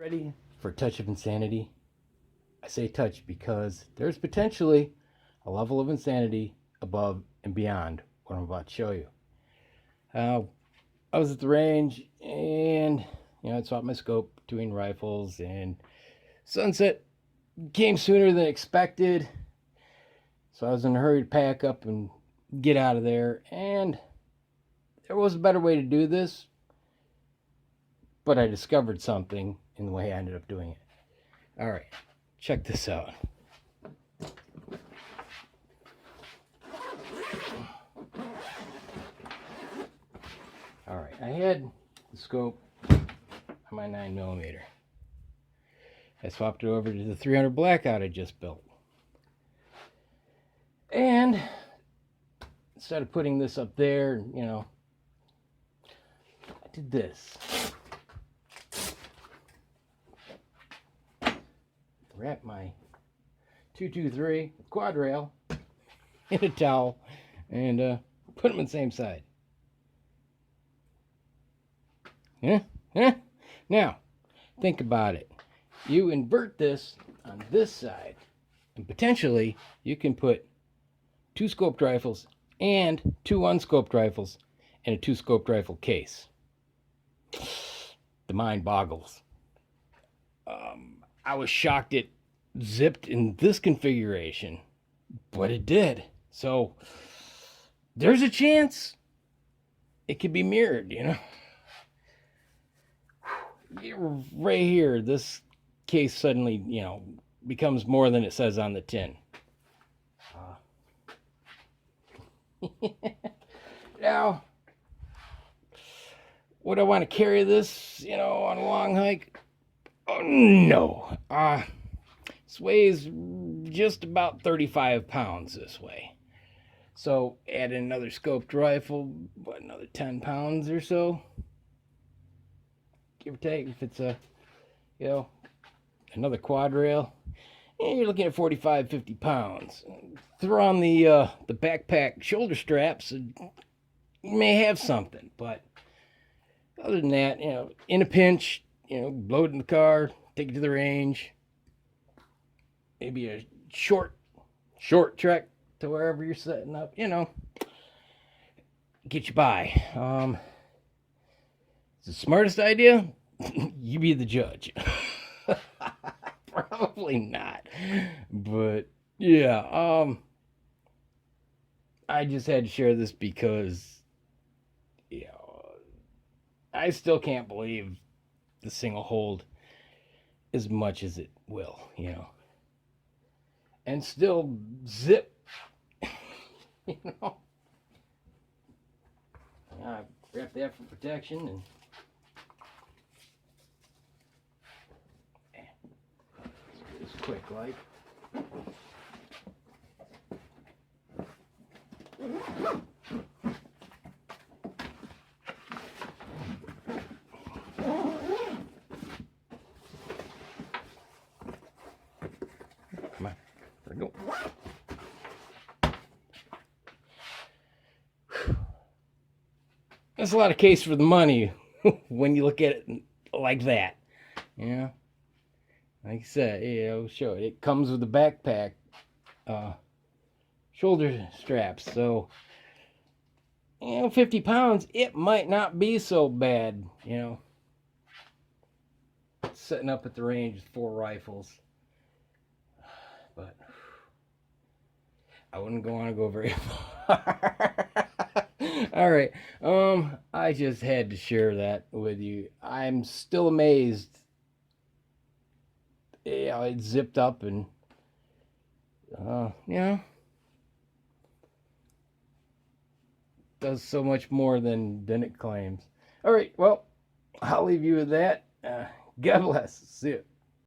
Ready for a touch of insanity? I say touch because there's potentially a level of insanity above and beyond what I'm about to show you. I was at the range and I swapped my scope between rifles, and sunset came sooner than expected. So I was in a hurry to pack up and get out of there, and there was a better way to do this, but I discovered something in the way I ended up doing it. All right, check this out. All right, I had the scope on my 9mm. I swapped it over to the 300 Blackout I just built. And instead of putting this up there, I did this. Wrap my 223 quad rail in a towel and put them on the same side. Yeah? Now, think about it. You invert this on this side, and potentially you can put 2 scoped rifles and 2 unscoped rifles in a 2 scoped rifle case. The mind boggles. I was shocked it zipped in this configuration, but it did. So there's a chance it could be mirrored, Right here, this case suddenly, becomes more than it says on the tin. Now, would I want to carry this, on a long hike? Oh, no. This weighs just about 35 pounds this way. So add in another scoped rifle, another 10 pounds or so. Give or take, if it's another quad rail, and you're looking at 45, 50 pounds. Throw on the backpack shoulder straps, and you may have something. But other than that, in a pinch, load it in the car, take it to the range. Maybe a short trek to wherever you're setting up, get you by. It's the smartest idea? You be the judge. Probably not. But yeah, I just had to share this because I still can't believe this thing will hold as much as it will, and still zip. I wrap that for protection, and it's quick like. Come on, there we go. That's a lot of case for the money when you look at it like that. Like I said, show it. It comes with the backpack, shoulder straps. So, 50 pounds, it might not be so bad, setting up at the range with 4 rifles. But I wouldn't want to go very far. All right. I just had to share that with you. I'm still amazed. It zipped up and does so much more than it claims. All right. Well, I'll leave you with that. God bless. See you.